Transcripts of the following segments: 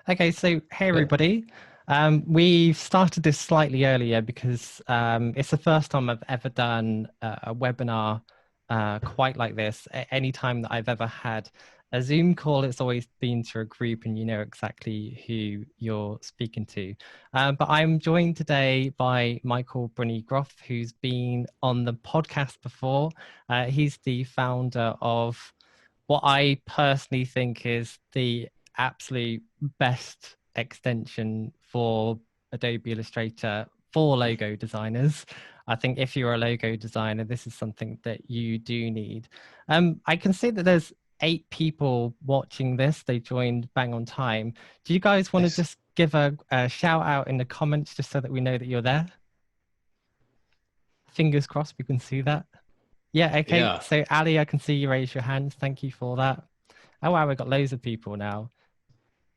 Okay, so hey Good. everybody. We've started this slightly earlier because it's the first time I've ever done a webinar quite like this. Any time that I've ever had a Zoom call, it's always been to a group and you know exactly who you're speaking to. But I'm joined today by Michael Bruni Groff, who's been on the podcast before. He's the founder of what I personally think is the absolute best extension for Adobe Illustrator for logo designers. I think if you're a logo designer, this is something that you do need. I can see that there's 8 people watching this. They joined bang on time. Do you guys want to Nice. just give a shout out in the comments just so that we know that you're there? Fingers crossed we can see that. Yeah, okay. Yeah. So Ali, I can see you raise your hands. Thank you for that. Oh wow, we've got loads of people now.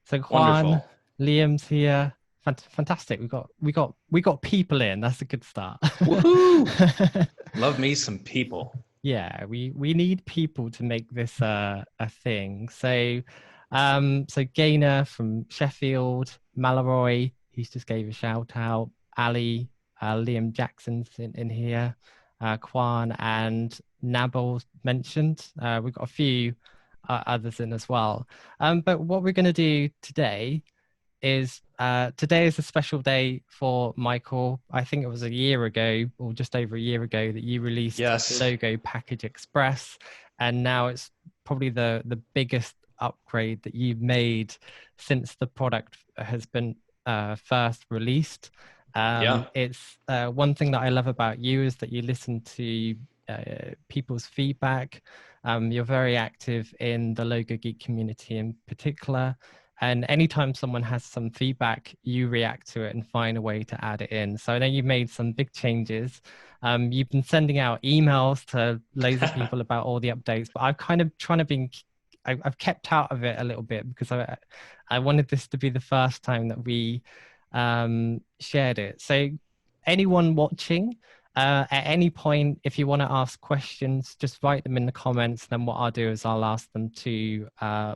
So Juan, Wonderful. Liam's here. Fantastic. We got people in. That's a good start. Woohoo! Love me some people. Yeah, we need people to make this a thing. So Gaynor from Sheffield, Mallory, he's just gave a shout out. Ali, Liam Jackson's in here, Kwan and Nabil mentioned. We've got a few others in as well. But what we're going to do today is a special day for Michael. I think it was a year ago, or just over a year ago, that you released Yes. Logo Package Express, and now it's probably the biggest upgrade that you've made since the product has been first released. Yeah. It's one thing that I love about you is that you listen to people's feedback. You're very active in the Logo Geek community in particular. And anytime someone has some feedback, you react to it and find a way to add it in. So I know you've made some big changes. You've been sending out emails to loads of people about all the updates, but I've kind of trying to be, I've kept out of it a little bit because I wanted this to be the first time that we shared it. So anyone watching, at any point, if you want to ask questions, just write them in the comments. Then what I'll do is I'll ask them to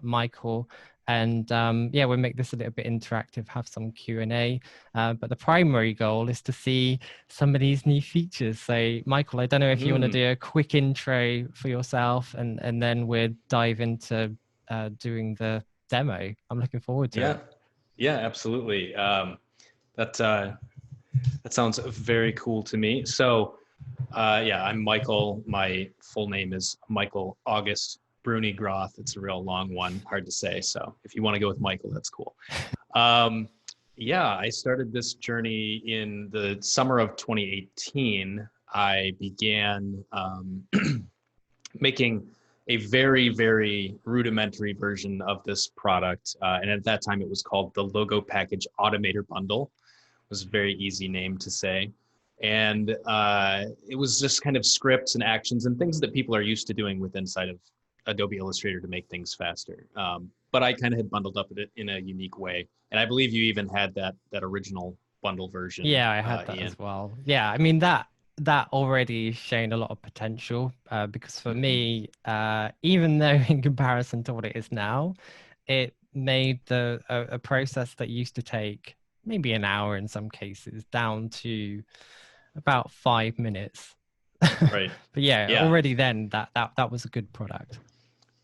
Michael, and yeah, we'll make this a little bit interactive, have some Q&A. But the primary goal is to see some of these new features. So Michael, I don't know if you want to Hmm. do a quick intro for yourself, and then we'll dive into doing the demo. I'm looking forward to Yeah. it. Yeah, absolutely. That that sounds very cool to me. So, yeah, I'm Michael. My full name is Michael August Bruni Groth. It's a real long one, hard to say. So, if you want to go with Michael, that's cool. Um, yeah, I started this journey in the summer of 2018. I began making a very, very rudimentary version of this product. And at that time, it was called the Logo Package Automator Bundle. It was a very easy name to say. And it was just kind of scripts and actions and things that people are used to doing with inside of Adobe Illustrator to make things faster. But I kind of had bundled up it in a unique way. And I believe you even had that original bundle version, Yeah, I had that Ian. as well. Yeah, I mean that already shown a lot of potential because for Mhm. me, even though in comparison to what it is now, it made a process that used to take maybe an hour in some cases down to about 5 minutes. Right. But yeah, Yeah. already then that was a good product.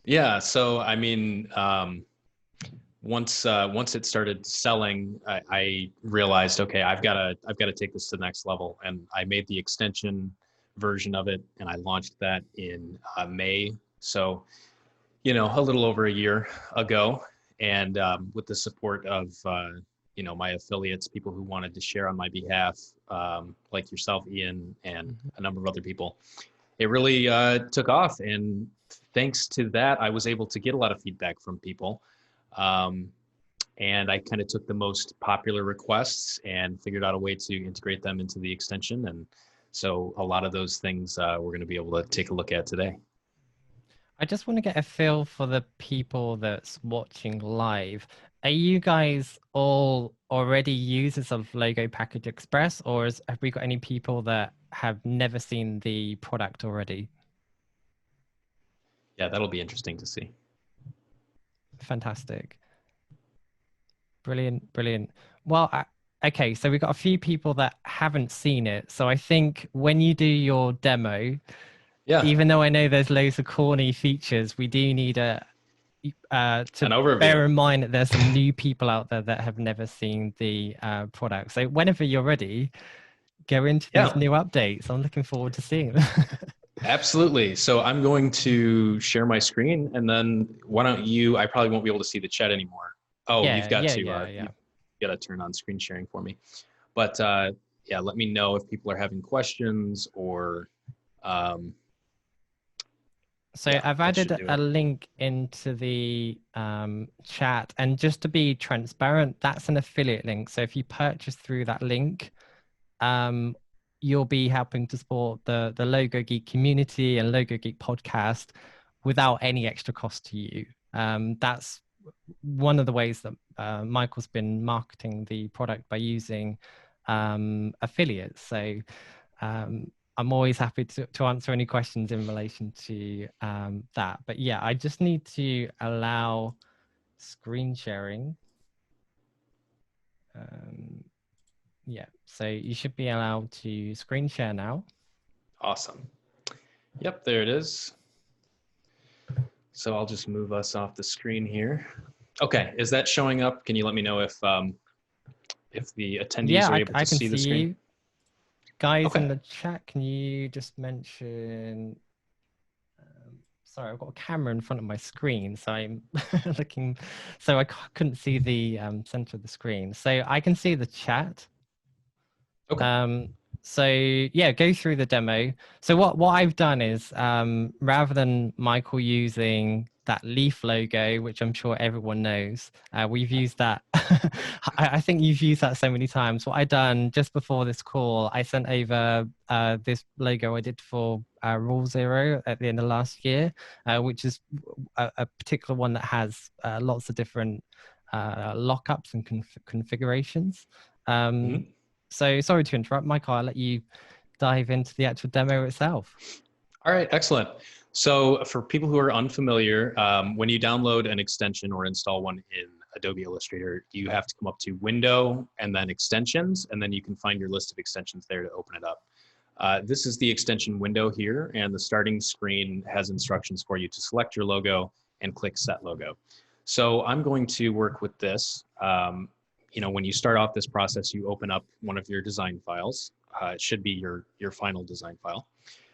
Yeah. So, I mean, once it started selling, I realized, okay, I've got to take this to the next level, and I made the extension version of it, and I launched that in May. So a little over a year ago, and with the support of my affiliates, people who wanted to share on my behalf, like yourself, Ian, and Mhm. a number of other people, it really took off. And thanks to that, I was able to get a lot of feedback from people. Um, and I kind of took the most popular requests and figured out a way to integrate them into the extension. And so a lot of those things we're going to be able to take a look at today. I just want to get a feel for the people that's watching live. Are you guys all already users of Logo Package Express, or have we got any people that have never seen the product already? Yeah, that'll be interesting to see. Fantastic. Brilliant, brilliant. Well, okay, so we've got a few people that haven't seen it. So I think when you do your demo, Yeah, even though I know there's loads of corny features, we do need an to overview. bear in mind that there's some new people out there that have never seen the product. So whenever you're ready, go into these Yeah, new updates. I'm looking forward to seeing them. absolutely. So I'm going to share my screen, and then why don't you? I probably won't be able to see the chat anymore. Oh, Yeah, yeah, yeah, you've yeah. got to turn on screen sharing for me. But yeah, let me know if people are having questions or um, So yeah, I've that added should do a it. link into the chat, and just to be transparent, that's an affiliate link. So if you purchase through that link, um, you'll be helping to support the Logo Geek community and Logo Geek podcast without any extra cost to you. That's one of the ways that Michael's been marketing the product by using affiliates. So um, I'm always happy to answer any questions in relation to that. But yeah, I just need to allow screen sharing. Yeah, so you should be allowed to screen share now. Awesome. Yep, there it is. So I'll just move us off the screen here. Okay, is that showing up? Can you let me know if the attendees Yeah, are able I to can see the see screen? you. Guys in Okay. the chat, can you just mention sorry, I've got a camera in front of my screen, so I'm looking, so I couldn't see the center of the screen. So I can see the chat. Okay. Um, so yeah, go through the demo. So what I've done is rather than Michael using that leaf logo, which I'm sure everyone knows, we've used that. I think you've used that so many times. What I done just before this call, I sent over this logo I did for Rule Zero at the end of last year, which is a particular one that has lots of different lockups and configurations. Mhm. So sorry to interrupt, Michael. I'll let you dive into the actual demo itself. All right, excellent. So for people who are unfamiliar, when you download an extension or install one in Adobe Illustrator, you have to come up to Window and then Extensions, and then you can find your list of extensions there to open it up. This is the extension window here, and the starting screen has instructions for you to select your logo and click Set Logo. So I'm going to work with this. When you start off this process, you open up one of your design files. It should be your final design file.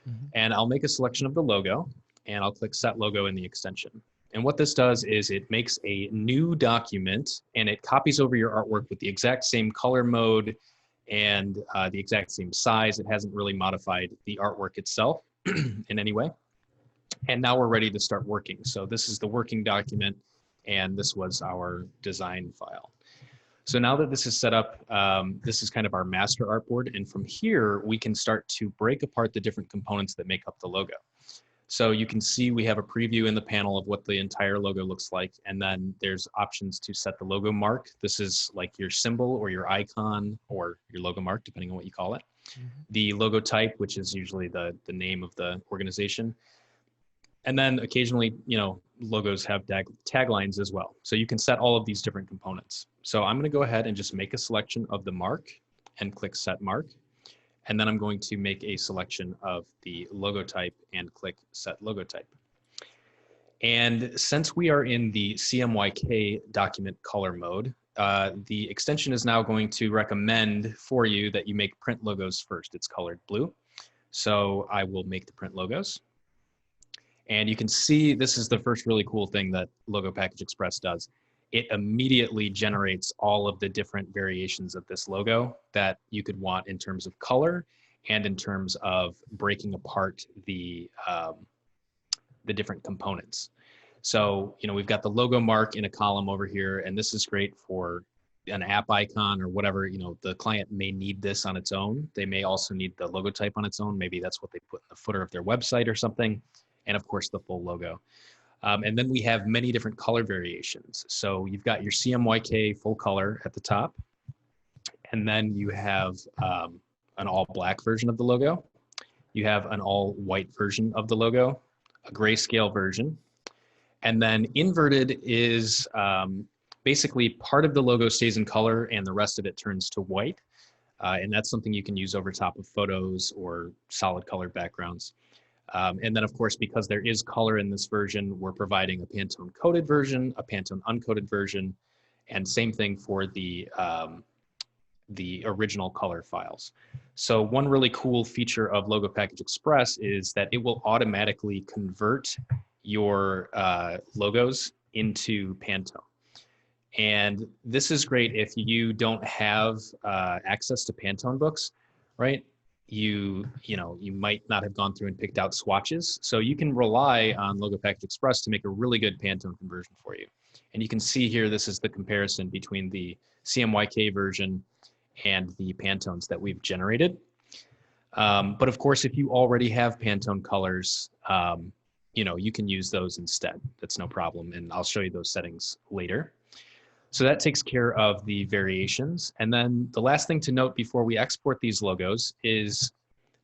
Mhm. And I'll make a selection of the logo, and I'll click Set Logo in the extension. And what this does is it makes a new document, and it copies over your artwork with the exact same color mode and the exact same size. It hasn't really modified the artwork itself in any way. And now we're ready to start working. So this is the working document, and this was our design file. So now that this is set up, this is kind of our master artboard. And from here, we can start to break apart the different components that make up the logo. So you can see we have a preview in the panel of what the entire logo looks like. And then there's options to set the logo mark. This is like your symbol or your icon or your logo mark, depending on what you call it. Mhm. The logo type, which is usually the name of the organization. And then occasionally, logos have taglines as well. So you can set all of these different components. So I'm going to go ahead and just make a selection of the mark and click Set Mark. And then I'm going to make a selection of the logo type and click Set Logo Type. And since we are in the CMYK document color mode, the extension is now going to recommend for you that you make print logos first. It's colored blue. So I will make the print logos. And you can see this is the first really cool thing that Logo Package Express does. It immediately generates all of the different variations of this logo that you could want in terms of color and in terms of breaking apart the different components. So, we've got the logo mark in a column over here, and this is great for an app icon or whatever. The client may need this on its own. They may also need the logo type on its own. Maybe that's what they put in the footer of their website or something. And of course, the full logo. And then we have many different color variations. So you've got your CMYK full color at the top. And then you have an all black version of the logo. You have an all white version of the logo, a grayscale version. And then inverted is basically part of the logo stays in color and the rest of it turns to white. And that's something you can use over top of photos or solid color backgrounds. And then of course, because there is color in this version, we're providing a Pantone coated version, a Pantone uncoated version, and same thing for the original color files. So one really cool feature of Logo Package Express is that it will automatically convert your logos into Pantone. And this is great if you don't have access to Pantone books, right? You might not have gone through and picked out swatches. So you can rely on Logo Package Express to make a really good Pantone conversion for you. And you can see here, this is the comparison between the CMYK version and the Pantones that we've generated. But of course, if you already have Pantone colors, you can use those instead. That's no problem. And I'll show you those settings later. So that takes care of the variations. And then the last thing to note before we export these logos is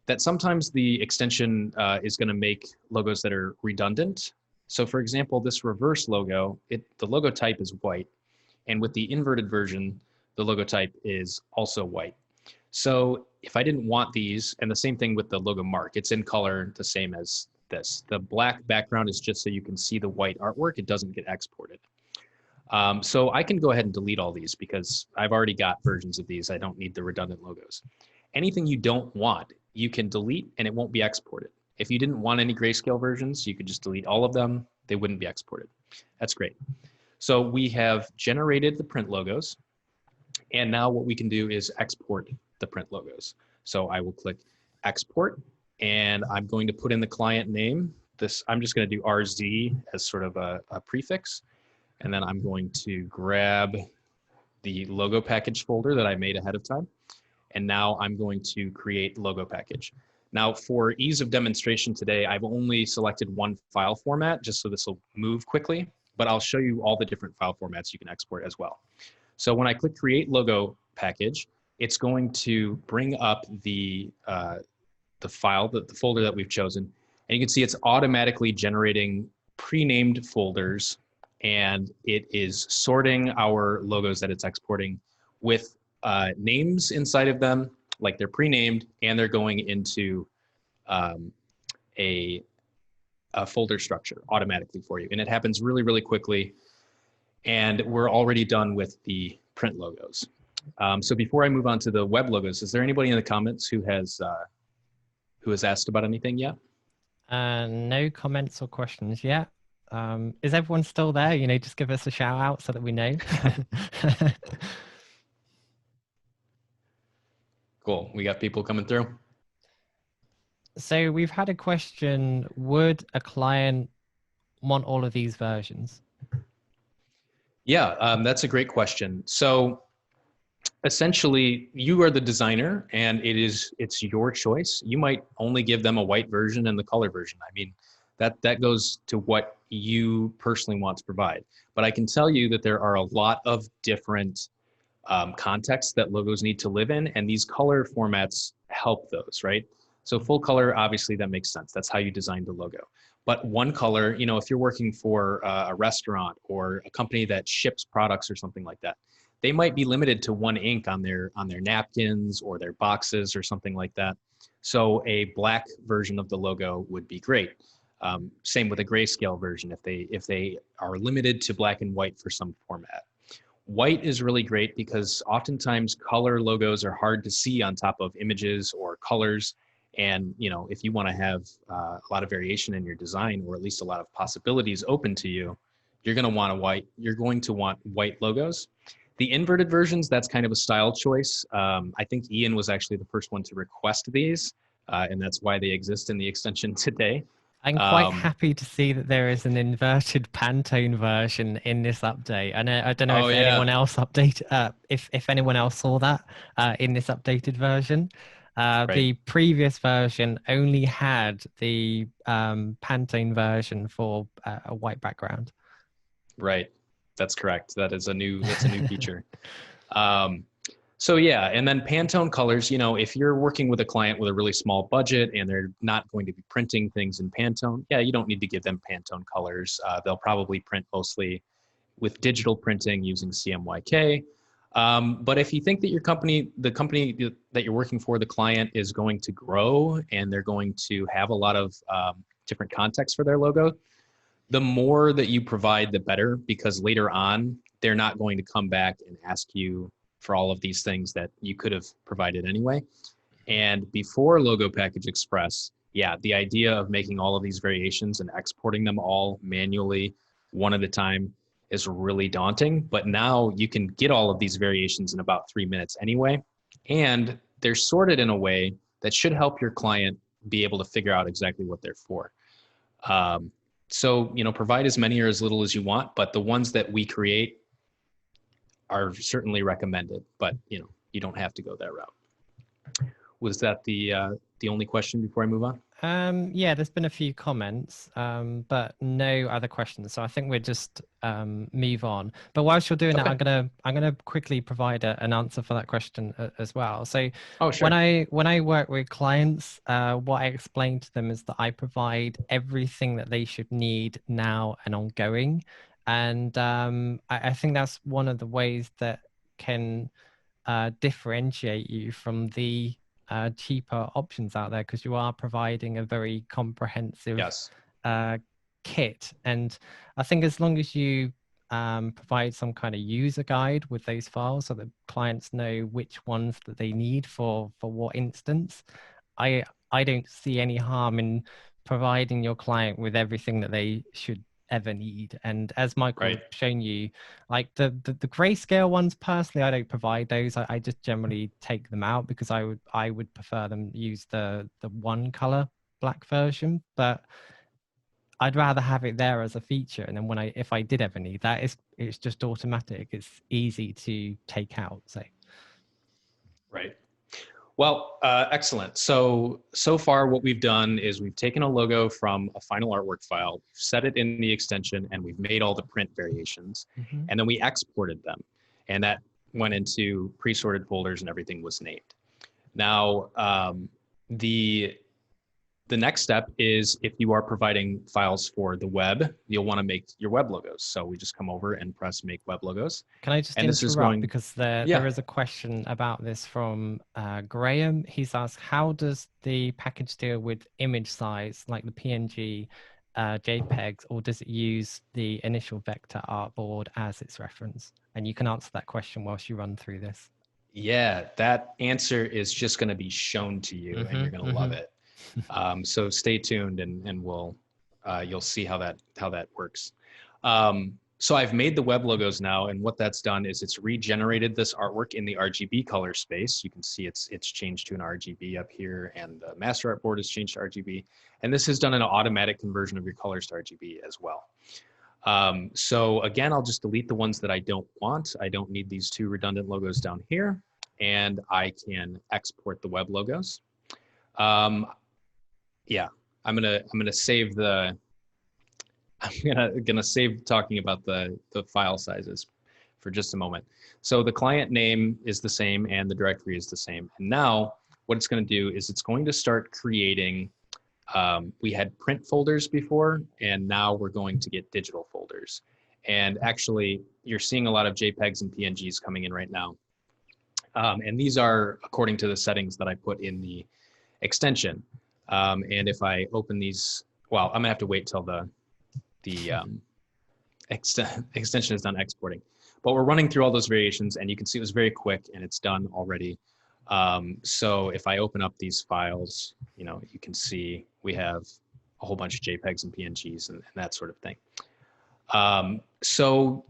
that sometimes the extension is going to make logos that are redundant. So for example, this reverse logo, the logo type is white. And with the inverted version, the logo type is also white. So if I didn't want these, and the same thing with the logo mark, it's in color the same as this. The black background is just so you can see the white artwork. It doesn't get exported. So I can go ahead and delete all these because I've already got versions of these. I don't need the redundant logos. Anything you don't want, you can delete and it won't be exported. If you didn't want any grayscale versions, you could just delete all of them. They wouldn't be exported. That's great. So we have generated the print logos. And now what we can do is export the print logos. So I will click export and I'm going to put in the client name. I'm just going to do RZ as sort of a prefix. And then I'm going to grab the logo package folder that I made ahead of time. And now I'm going to create logo package. Now for ease of demonstration today, I've only selected one file format just so this will move quickly, but I'll show you all the different file formats you can export as well. So when I click create logo package, it's going to bring up the file, the folder that we've chosen. And you can see it's automatically generating pre-named folders and it is sorting our logos that it's exporting with names inside of them, like they're pre-named, and they're going into a folder structure automatically for you. And it happens really, really quickly. And we're already done with the print logos. So before I move on to the web logos, is there anybody in the comments who has asked about anything yet? No comments or questions yet. Is everyone still there? Just give us a shout out so that we know. Cool. We got people coming through. So we've had a question, would a client want all of these versions? Yeah, that's a great question. So essentially, you are the designer and it's your choice. You might only give them a white version and the color version. I mean, that goes to what you personally want to provide. But I can tell you that there are a lot of different contexts that logos need to live in, and these color formats help those, right? So full color, obviously that makes sense. That's how you designed the logo. But one color, if you're working for a restaurant or a company that ships products or something like that, they might be limited to one ink on their napkins or their boxes or something like that. So a black version of the logo would be great. Same with a grayscale version if they are limited to black and white for some format. White is really great because oftentimes color logos are hard to see on top of images or colors. And if you want to have a lot of variation in your design, or at least a lot of possibilities open to you, you're going to want white logos. The inverted versions, that's kind of a style choice. I think Ian was actually the first one to request these, and that's why they exist in the extension today. I'm quite happy to see that there is an inverted Pantone version in this update. And I don't know if anyone else if anyone else saw that in this updated version. Right. The previous version only had the Pantone version for a white background. Right, that's correct. That's a new feature. So yeah, and then Pantone Colors, if you're working with a client with a really small budget and they're not going to be printing things in Pantone, yeah, you don't need to give them Pantone Colors. They'll probably print mostly with digital printing using CMYK. But if you think that the company that you're working for, the client is going to grow and they're going to have a lot of different contexts for their logo, the more that you provide, the better, because later on, they're not going to come back and ask you for all of these things that you could have provided anyway. And before Logo Package Express, yeah, the idea of making all of these variations and exporting them all manually, one at a time, is really daunting. But now you can get all of these variations in about 3 minutes anyway. And they're sorted in a way that should help your client be able to figure out exactly what they're for. So, provide as many or as little as you want, but the ones that we create are certainly recommended, but you don't have to go that route. Was that the only question before I move on? Yeah, there's been a few comments, but no other questions. So I think we'll just move on. But whilst you're doing that, I'm gonna quickly provide an answer for that question as well. So sure. when I work with clients, what I explain to them is that I provide everything that they should need now and ongoing. And I think that's one of the ways that can differentiate you from the cheaper options out there, because you are providing a very comprehensive kit. And I think as long as you provide some kind of user guide with those files so that clients know which ones that they need for what instance, I don't see any harm in providing your client with everything that they should ever need. And as Michael has shown you, like the grayscale ones, personally, I don't provide those. I just generally take them out because I would prefer them use the one color black version, but I'd rather have it there as a feature. And then if I did ever need that, it's just automatic. It's easy to take out. Right. Well, excellent. So far what we've done is we've taken a logo from a final artwork file, set it in the extension, and we've made all the print variations. And then we exported them. And that went into pre-sorted folders and everything was named. Now, the next step is if you are providing files for the web, you'll want to make your web logos. So we just come over and press make web logos. Can I just interrupt because there is a question about this from Graham. He's asked, how does the package deal with image size like the PNG, JPEGs, or does it use the initial vector artboard as its reference? And you can answer that question whilst you run through this. Yeah, that answer is just going to be shown to you and you're going to love it. So stay tuned and you'll see how that works. So I've made the web logos now, and what that's done is it's regenerated this artwork in the RGB color space. You can see it's changed to an RGB up here, and the master artboard has changed to RGB. And this has done an automatic conversion of your colors to RGB as well. So again, I'll just delete the ones that I don't want. I don't need these two redundant logos down here, and I can export the web logos. Yeah, I'm gonna save the. I'm gonna save talking about the file sizes for just a moment. So the client name is the same and the directory is the same. And now what it's going to do is it's going to start creating. We had print folders before, and now we're going to get digital folders. And actually, you're seeing a lot of JPEGs and PNGs coming in right now. And these are according to the settings that I put in the extension. And if I open these, well, I'm gonna have to wait till the extension is done exporting. But we're running through all those variations, and you can see it was very quick and it's done already. So if I open up these files, you can see we have a whole bunch of JPEGs and PNGs and that sort of thing. So,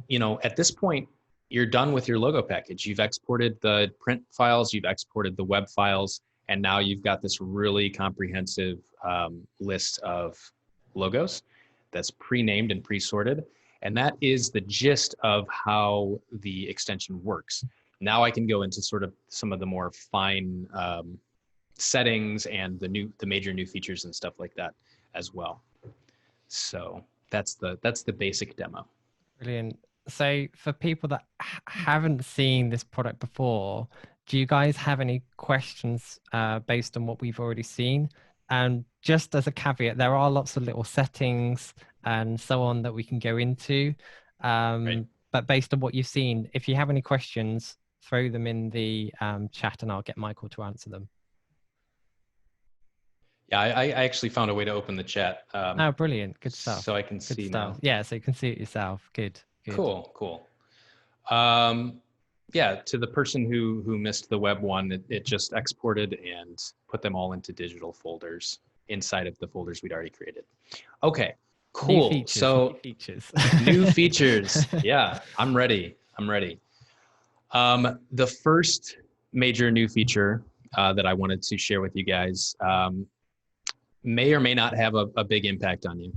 at this point, you're done with your logo package. You've exported the print files, you've exported the web files, and now you've got this really comprehensive list of logos that's pre-named and pre-sorted. And that is the gist of how the extension works. Now I can go into sort of some of the more fine settings and the major new features and stuff like that as well. So that's the basic demo. Brilliant. So for people that haven't seen this product before, do you guys have any questions based on what we've already seen? And just as a caveat, there are lots of little settings and so on that we can go into. Right. but based on what you've seen, if you have any questions, throw them in the chat and I'll get Michael to answer them. Yeah, I actually found a way to open the chat. Oh, brilliant. Good stuff. So I can Good see stuff. now. Yeah, so you can see it yourself. Good. Cool, cool. Yeah, to the person who missed the web one, it just exported and put them all into digital folders inside of the folders we'd already created. Okay, cool. New features, so new features. new features. Yeah, I'm ready. The first major new feature that I wanted to share with you guys may or may not have a big impact on you.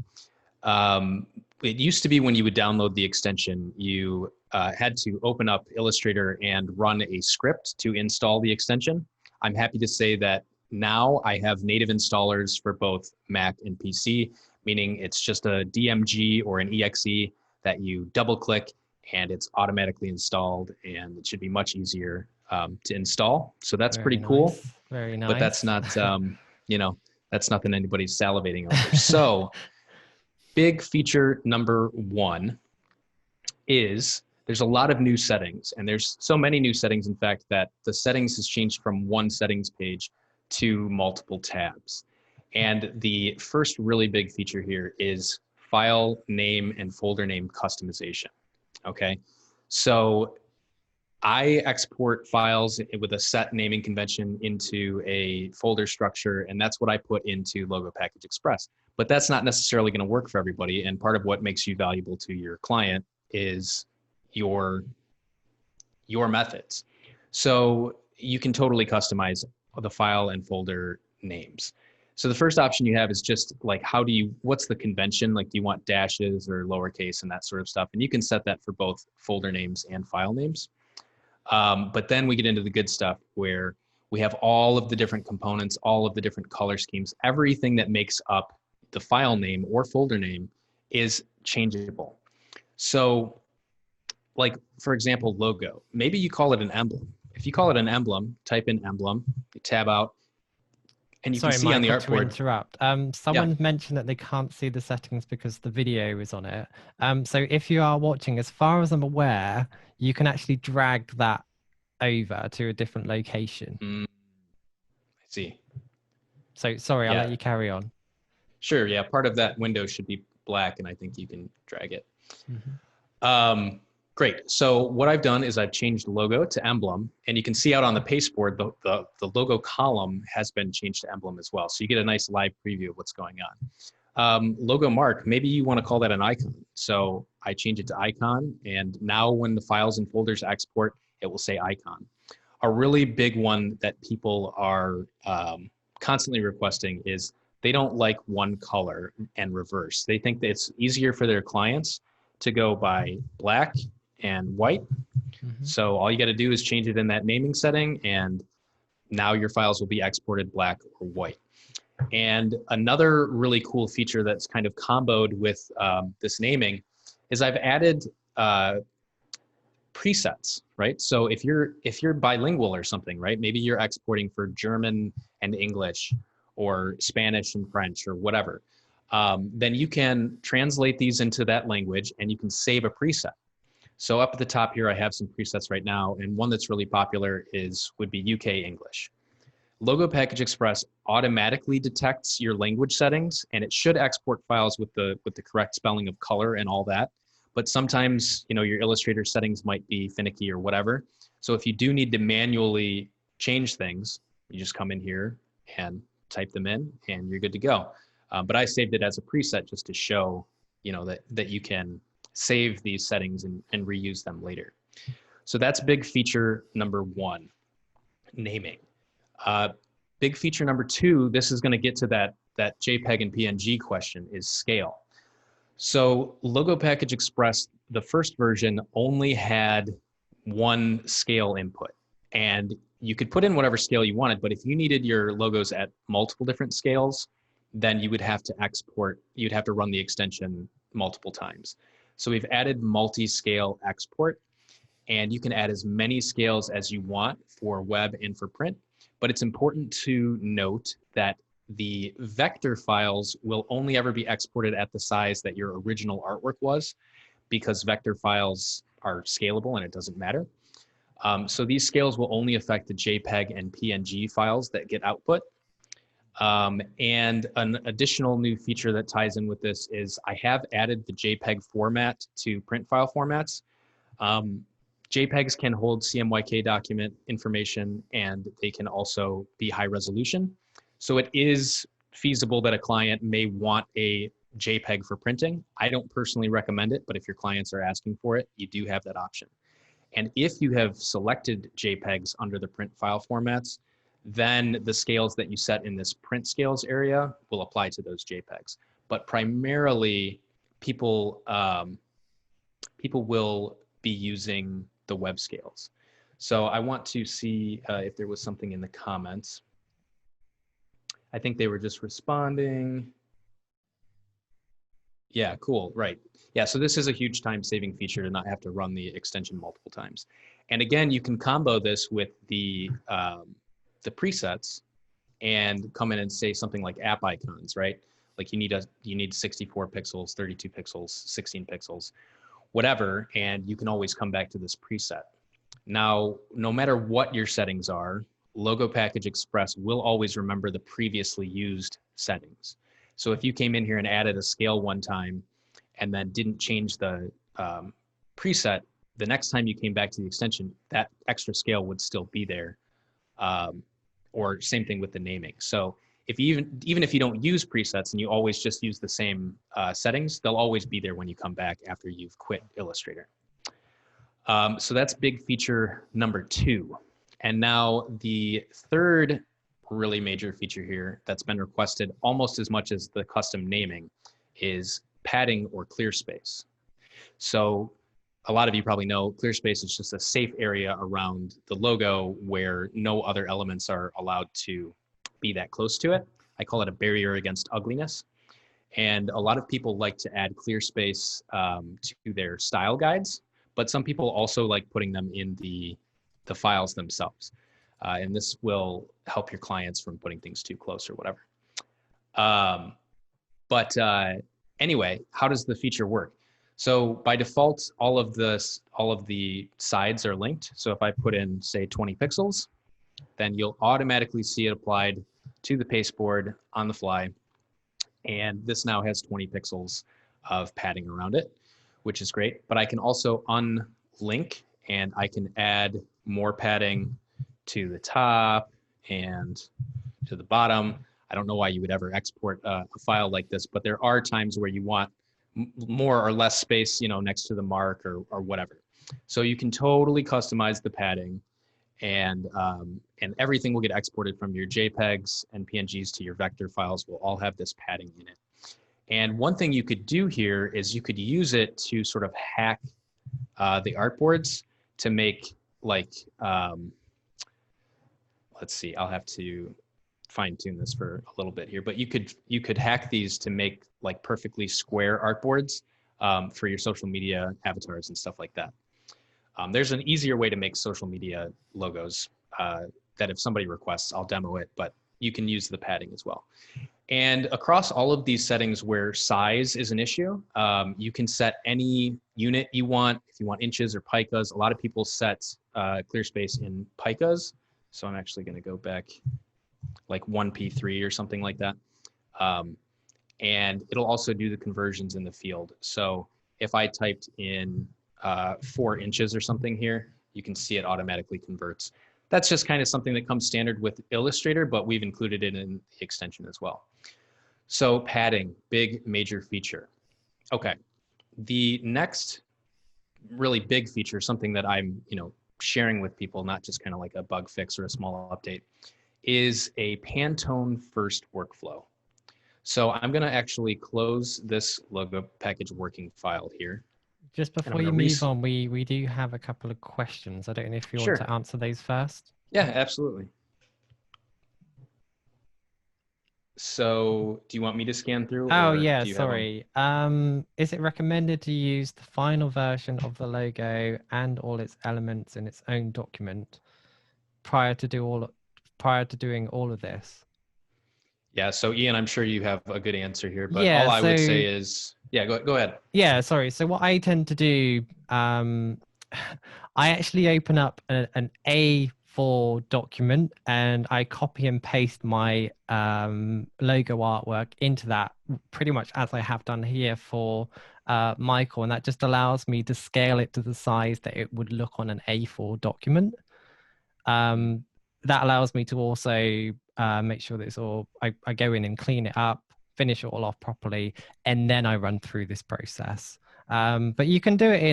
It used to be when you would download the extension, you had to open up Illustrator and run a script to install the extension. I'm happy to say that now I have native installers for both Mac and PC, meaning it's just a DMG or an EXE that you double click and it's automatically installed, and it should be much easier to install. So that's pretty cool. Very nice. But that's not, you know, that's nothing anybody's salivating over. So big feature number one is there's a lot of new settings, and there's so many new settings, in fact, that the settings has changed from one settings page to multiple tabs. And the first really big feature here is file name and folder name customization. Okay, so I export files with a set naming convention into a folder structure, and that's what I put into Logo Package Express. But that's not necessarily going to work for everybody, and part of what makes you valuable to your client is your methods. So you can totally customize the file and folder names. So the first option you have is just like, what's the convention? Like, do you want dashes or lowercase and that sort of stuff? And you can set that for both folder names and file names. But then we get into the good stuff where we have all of the different components, all of the different color schemes, everything that makes up the file name or folder name is changeable. So like, for example, logo, maybe you call it an emblem. If you call it an emblem, type in emblem, you tab out, and you can see on the artboard. To interrupt. Someone mentioned that they can't see the settings because the video is on it. So if you are watching, as far as I'm aware, you can actually drag that over to a different location. I see. So sorry, I'll let you carry on. Sure. Yeah. Part of that window should be black, and I think you can drag it. Mm-hmm. Great. So what I've done is I've changed logo to emblem, and you can see out on the pasteboard, the logo column has been changed to emblem as well. So you get a nice live preview of what's going on. Logo mark, maybe you want to call that an icon. So I change it to icon, and now when the files and folders export, it will say icon. A really big one that people are constantly requesting is they don't like one color and reverse. They think that it's easier for their clients to go by black and white. Mm-hmm. So all you got to do is change it in that naming setting, and now your files will be exported black or white. And another really cool feature that's kind of comboed with this naming is I've added presets, right? So if you're bilingual or something, right? Maybe you're exporting for German and English or Spanish and French or whatever. Then you can translate these into that language, and you can save a preset. So up at the top here, I have some presets right now, and one that's really popular would be UK English. Logo Package Express automatically detects your language settings, and it should export files with the correct spelling of color and all that. But sometimes, your Illustrator settings might be finicky or whatever. So if you do need to manually change things, you just come in here and type them in, and you're good to go. But I saved it as a preset just to show, that you can save these settings and reuse them later. So that's big feature number one, naming. Big feature number two, this is going to get to that JPEG and PNG question, is scale. So Logo Package Express, the first version, only had one scale input, and you could put in whatever scale you wanted, but if you needed your logos at multiple different scales, then you would have to export, you'd have to run the extension multiple times. So we've added multi-scale export, and you can add as many scales as you want for web and for print. But it's important to note that the vector files will only ever be exported at the size that your original artwork was, because vector files are scalable and it doesn't matter. So these scales will only affect the JPEG and PNG files that get output. And an additional new feature that ties in with this is I have added the JPEG format to print file formats. JPEGs can hold CMYK document information, and they can also be high resolution. So it is feasible that a client may want a JPEG for printing. I don't personally recommend it, but if your clients are asking for it, you do have that option. And if you have selected JPEGs under the print file formats, then the scales that you set in this print scales area will apply to those JPEGs. But primarily, people will be using the web scales. So I want to see if there was something in the comments. I think they were just responding. Yeah, cool, right. Yeah, so this is a huge time-saving feature to not have to run the extension multiple times. And again, you can combo this with the presets and come in and say something like app icons, right? Like you need 64 pixels, 32 pixels, 16 pixels, whatever, and you can always come back to this preset. Now, no matter what your settings are, Logo Package Express will always remember the previously used settings. So if you came in here and added a scale one time and then didn't change the preset, the next time you came back to the extension, that extra scale would still be there. Or same thing with the naming. So if you even if you don't use presets and you always just use the same settings, they'll always be there when you come back after you've quit Illustrator. So that's big feature number 2. And now the third really major feature here that's been requested almost as much as the custom naming is padding or clear space. So a lot of you probably know clear space is just a safe area around the logo where no other elements are allowed to be that close to it. I call it a barrier against ugliness. And a lot of people like to add clear space to their style guides, but some people also like putting them in the files themselves. And this will help your clients from putting things too close or whatever. Anyway, how does the feature work? So by default, all of the sides are linked. So if I put in, say, 20 pixels, then you'll automatically see it applied to the pasteboard on the fly. And this now has 20 pixels of padding around it, which is great. But I can also unlink and I can add more padding to the top and to the bottom. I don't know why you would ever export a file like this, but there are times where you want more or less space, next to the mark or whatever. So you can totally customize the padding, and everything will get exported from your JPEGs and PNGs to your vector files will all have this padding in it. And one thing you could do here is you could use it to sort of hack the artboards to make let's see, I'll have to fine tune this for a little bit here, but you could hack these to make like perfectly square artboards for your social media avatars and stuff like that. There's an easier way to make social media logos that if somebody requests, I'll demo it, but you can use the padding as well. And across all of these settings where size is an issue, you can set any unit you want. If you want inches or picas, a lot of people set clear space in picas. So I'm actually going to go back like 1p3 or something like that. And it'll also do the conversions in the field. So if I typed in 4 inches or something here, you can see it automatically converts. That's just kind of something that comes standard with Illustrator, but we've included it in the extension as well. So padding, big major feature. Okay, the next really big feature, something that I'm sharing with people, not just kind of like a bug fix or a small update, is a Pantone first workflow. So I'm going to actually close this logo package working file here. Just before you move on, we do have a couple of questions. I don't know if you want to answer those first. Yeah, absolutely. So do you want me to scan through? Oh, yeah, sorry. Is it recommended to use the final version of the logo and all its elements in its own document prior to doing all of this? Yeah. So Ian, I'm sure you have a good answer here, but all Yeah, I would so say is, yeah, go ahead. yeah, sorry. So what I tend to do, I actually open up an A4 document and I copy and paste my logo artwork into that pretty much as I have done here for Michael. And that just allows me to scale it to the size that it would look on an A4 document. Mhm. That allows me to also make sure that it's all, I go in and clean it up, finish it all off properly, and then I run through this process. But you can do it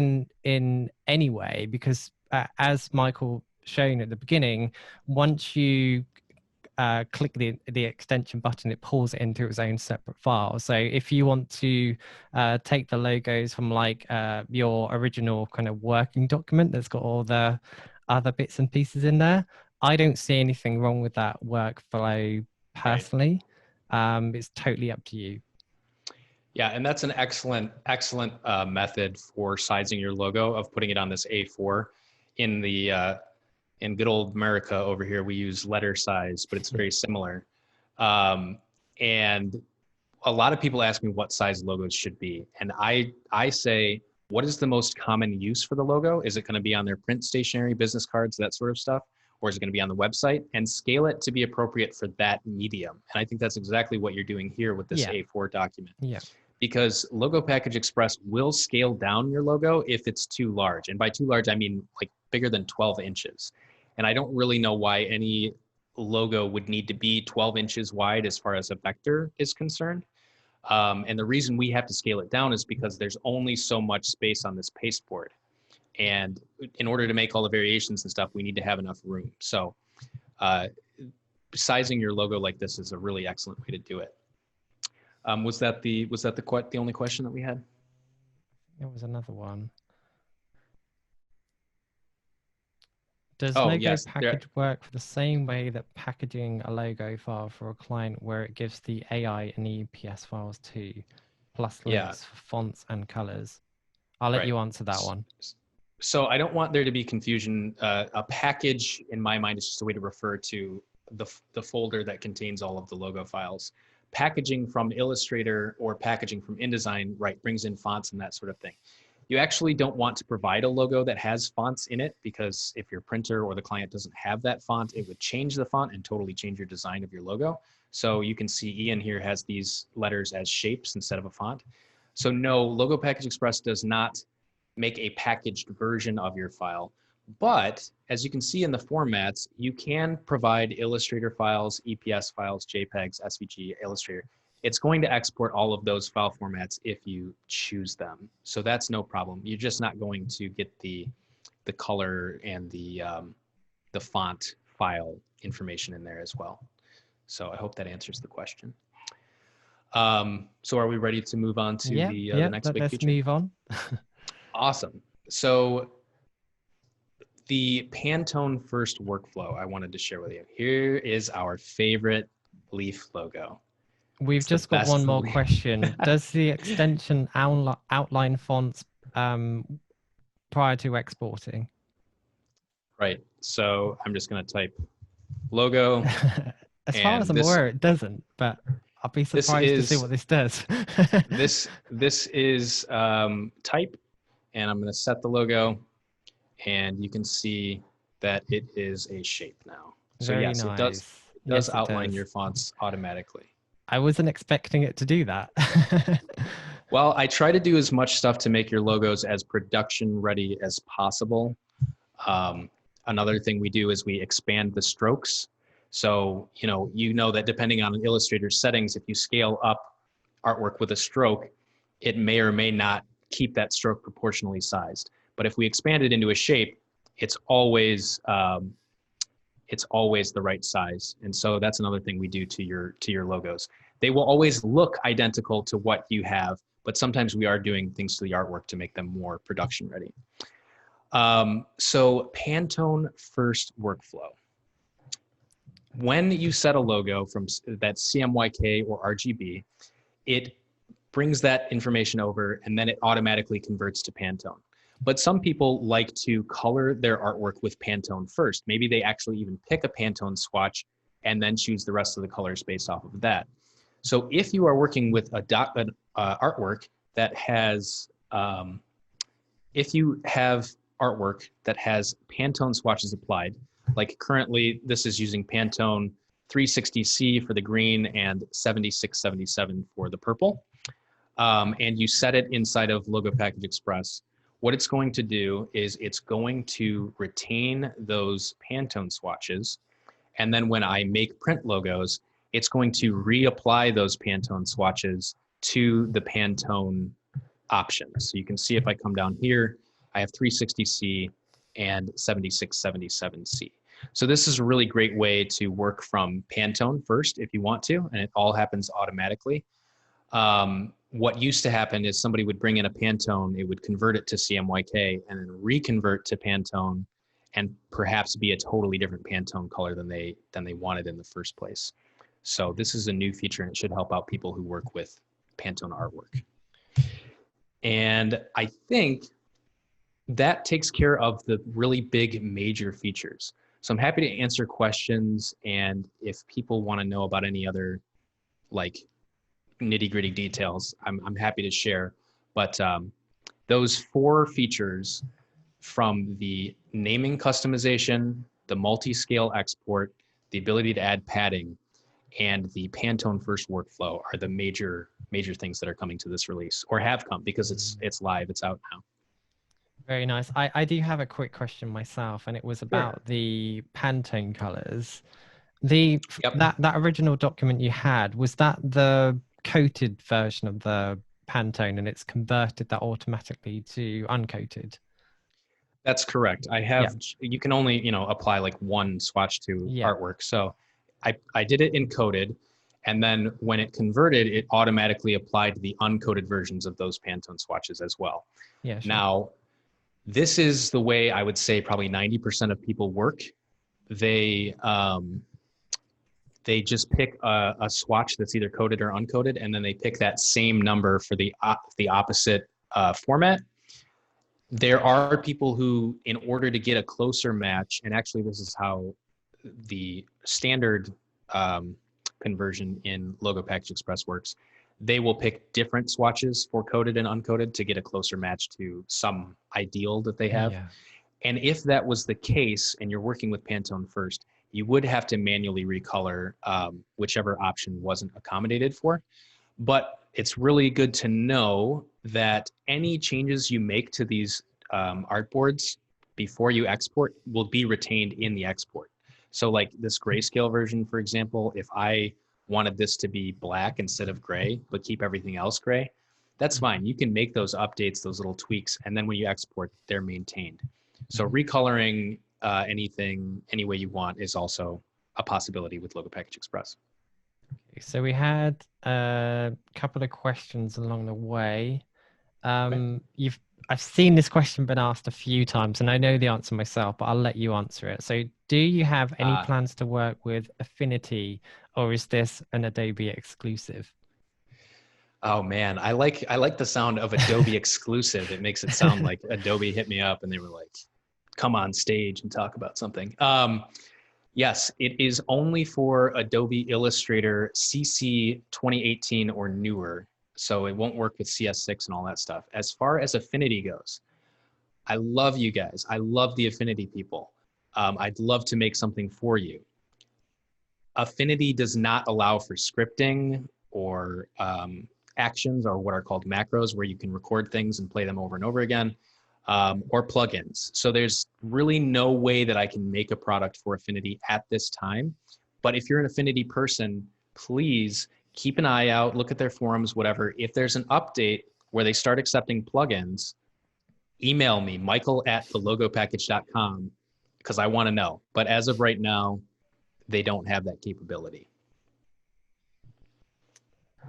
in any way because as Michael shown at the beginning, once you click the extension button, it pulls it into its own separate file. So if you want to take the logos from like your original kind of working document that's got all the other bits and pieces in there, I don't see anything wrong with that workflow Right. personally. It's totally up to you. Yeah, and that's an excellent method for sizing your logo of putting it on this A4. In the in good old America over here, we use letter size, but it's very similar. And a lot of people ask me what size logos should be, and I say, what is the most common use for the logo? Is it going to be on their print stationery, business cards, that sort of stuff? Or is it going to be on the website? And scale it to be appropriate for that medium. And I think that's exactly what you're doing here with this Yeah, A4 document, yeah, because Logo Package Express will scale down your logo if it's too large. And by too large, I mean like bigger than 12 inches. And I don't really know why any logo would need to be 12 inches wide as far as a vector is concerned. And the reason we have to scale it down is because there's only so much space on this pasteboard. And in order to make all the variations and stuff, we need to have enough room. So uh, sizing your logo like this is a really excellent way to do it. Was that the only question that we had? there was another one. Does Oh logo yes, there. package work for the same way that packaging a logo file for a client where it gives the AI and EPS files too, plus Yeah, links for fonts and colors? I'll let right. you answer that one. So I don't want there to be confusion. A package, in my mind, is just a way to refer to the folder that contains all of the logo files. Packaging from Illustrator or packaging from InDesign, right, brings in fonts and that sort of thing. You actually don't want to provide a logo that has fonts in it, because if your printer or the client doesn't have that font, it would change the font and totally change your design of your logo. So you can see Ian here has these letters as shapes instead of a font. So no, Logo Package Express does not make a packaged version of your file. But as you can see in the formats, you can provide Illustrator files, EPS files, JPEGs, SVG, Illustrator. It's going to export all of those file formats if you choose them. So that's no problem. You're just not going to get the color and the font file information in there as well. So I hope that answers the question. So are we ready to move on to Yeah, the yeah, next big let's feature? move on. Awesome. So the Pantone first workflow I wanted to share with you. Here is our favorite leaf logo. We've It's the just got one best more leaf. question. Does the extension outline fonts prior to exporting? Right. So I'm just going to type logo, As far as and I'm aware, it doesn't, but I'll be this surprised to see is what this does. this is type, and I'm going to set the logo, and you can see that it is a shape now. So Very yes, nice. it does Yes, it outline does. your fonts automatically. I wasn't expecting it to do that. Well, I try to do as much stuff to make your logos as production ready as possible. Um, Another thing we do is we expand the strokes. So, you know that depending on an Illustrator's settings, if you scale up artwork with a stroke, it may or may not keep that stroke proportionally sized. But if we expand it into a shape, it's always the right size. And so that's another thing we do to your logos. They will always look identical to what you have, but sometimes we are doing things to the artwork to make them more production ready. So Pantone first workflow. When you set a logo from that CMYK or RGB, it brings that information over and then it automatically converts to Pantone. But some people like to color their artwork with Pantone first. Maybe they actually even pick a Pantone swatch and then choose the rest of the colors based off of that. So if you are working with an artwork that has, if you have artwork that has Pantone swatches applied, like currently this is using Pantone 360C for the green and 7677 for the purple, and you set it inside of Logo Package Express, what it's going to do is it's going to retain those Pantone swatches. And then when I make print logos, it's going to reapply those Pantone swatches to the Pantone options. So you can see if I come down here, I have 360C and 7677C. So this is a really great way to work from Pantone first if you want to, and it all happens automatically. What used to happen is somebody would bring in a Pantone, it would convert it to CMYK and then reconvert to Pantone and perhaps be a totally different Pantone color than they wanted in the first place. So this is a new feature and it should help out people who work with Pantone artwork. And I think that takes care of the really big major features. So I'm happy to answer questions, and if people want to know about any other like nitty-gritty details, I'm happy to share. But those 4 features, from the naming customization, the multi-scale export, the ability to add padding, and the Pantone first workflow are the major things that are coming to this release, or have come, because it's live, it's out now. Very nice. I do have a quick question myself, and it was about the Pantone colors. That original document you had, was that the coated version of the Pantone, and it's converted that automatically to uncoated? That's correct. I have, you can only, apply like one swatch to artwork. So I did it encoded, and then when it converted, it automatically applied the uncoated versions of those Pantone swatches as well. Yeah. Sure. Now, this is the way I would say probably 90% of people work. They just pick a swatch that's either coated or uncoated, and then they pick that same number for the opposite format. There are people who, in order to get a closer match, and actually this is how the standard conversion in Logo Package Express works, they will pick different swatches for coated and uncoated to get a closer match to some ideal that they have. Yeah. And if that was the case, and you're working with Pantone first, you would have to manually recolor whichever option wasn't accommodated for. But it's really good to know that any changes you make to these artboards before you export will be retained in the export. So like this grayscale version, for example, if I wanted this to be black instead of gray, but keep everything else gray, that's fine. You can make those updates, those little tweaks, and then when you export, they're maintained. So recoloring anything any way you want is also a possibility with Logo Package Express. So we had a couple of questions along the way. I've seen this question been asked a few times, and I know the answer myself, but I'll let you answer it. So do you have any plans to work with Affinity, or is this an Adobe exclusive? Oh man, I like the sound of Adobe exclusive. It makes it sound like Adobe hit me up and they were like, come on stage and talk about something. Yes, it is only for Adobe Illustrator CC 2018 or newer. So it won't work with CS6 and all that stuff. As far as Affinity goes, I love you guys. I love the Affinity people. I'd love to make something for you. Affinity does not allow for scripting or actions, or what are called macros, where you can record things and play them over and over again, or plugins. So there's really no way that I can make a product for Affinity at this time. But if you're an Affinity person, please keep an eye out, look at their forums, whatever. If there's an update where they start accepting plugins, email me, michael@thelogopackage.com, because I want to know. But as of right now, they don't have that capability.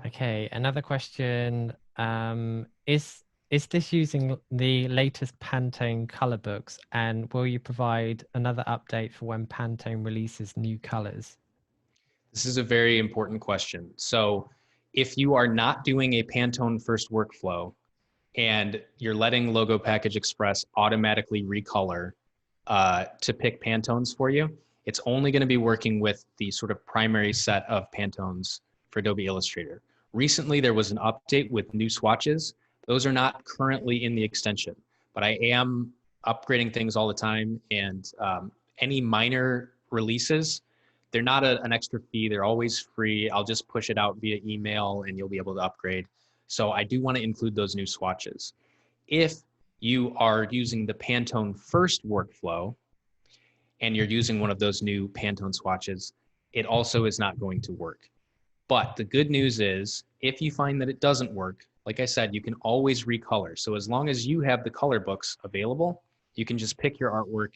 Okay, another question. Is this using the latest Pantone color books, and will you provide another update for when Pantone releases new colors? This is a very important question. So if you are not doing a Pantone first workflow and you're letting Logo Package Express automatically recolor to pick Pantones for you, It's only going to be working with the sort of primary set of Pantones for Adobe Illustrator. Recently, there was an update with new swatches. Those are not currently in the extension, but I am upgrading things all the time, and any minor releases, they're not an extra fee. They're always free. I'll just push it out via email and you'll be able to upgrade. So I do want to include those new swatches. If you are using the Pantone first workflow and you're using one of those new Pantone swatches, it also is not going to work. But the good news is, if you find that it doesn't work, like I said, you can always recolor. So as long as you have the color books available, you can just pick your artwork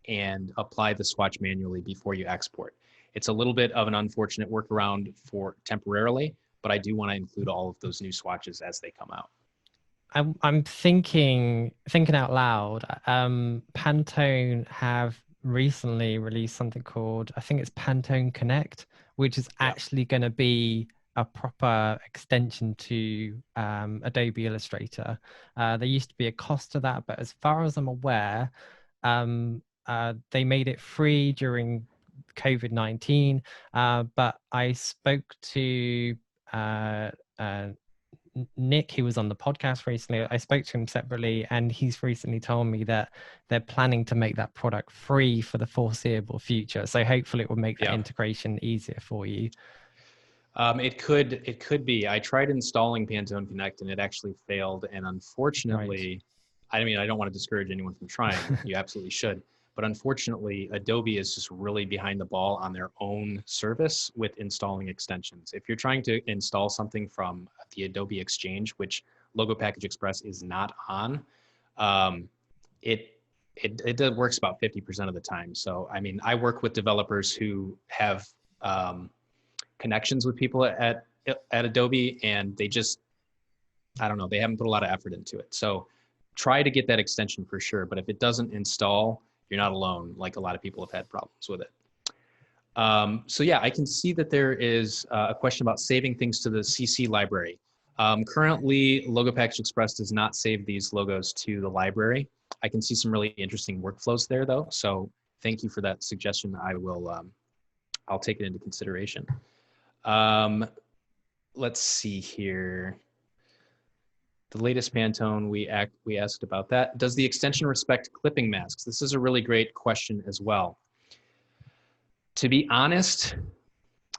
and apply the swatch manually before you export. It's a little bit of an unfortunate workaround for temporarily, but I do want to include all of those new swatches as they come out. I'm thinking out loud. Pantone have recently released something called, I think it's Pantone Connect, which is actually going to be a proper extension to Adobe Illustrator. There used to be a cost to that, but as far as I'm aware, they made it free during COVID-19. But I spoke to Nick, who was on the podcast recently. I spoke to him separately, and he's recently told me that they're planning to make that product free for the foreseeable future. So hopefully it will make that integration easier for you. It could be. I tried installing Pantone Connect and it actually failed. And unfortunately, I mean, I don't want to discourage anyone from trying. You absolutely should. But unfortunately, Adobe is just really behind the ball on their own service with installing extensions. If you're trying to install something from the Adobe Exchange, which Logo Package Express is not on, it works about 50% of the time. So, I mean, I work with developers who have connections with people at Adobe, and they just, I don't know, they haven't put a lot of effort into it. So try to get that extension for sure. But if it doesn't install, you're not alone. Like a lot of people have had problems with it. So yeah, I can see that there is a question about saving things to the CC library. Currently, Logo Package Express does not save these logos to the library. I can see some really interesting workflows there though. So thank you for that suggestion. I'll take it into consideration. Let's see here. The latest Pantone, we asked about that. Does the extension respect clipping masks? This is a really great question as well. To be honest,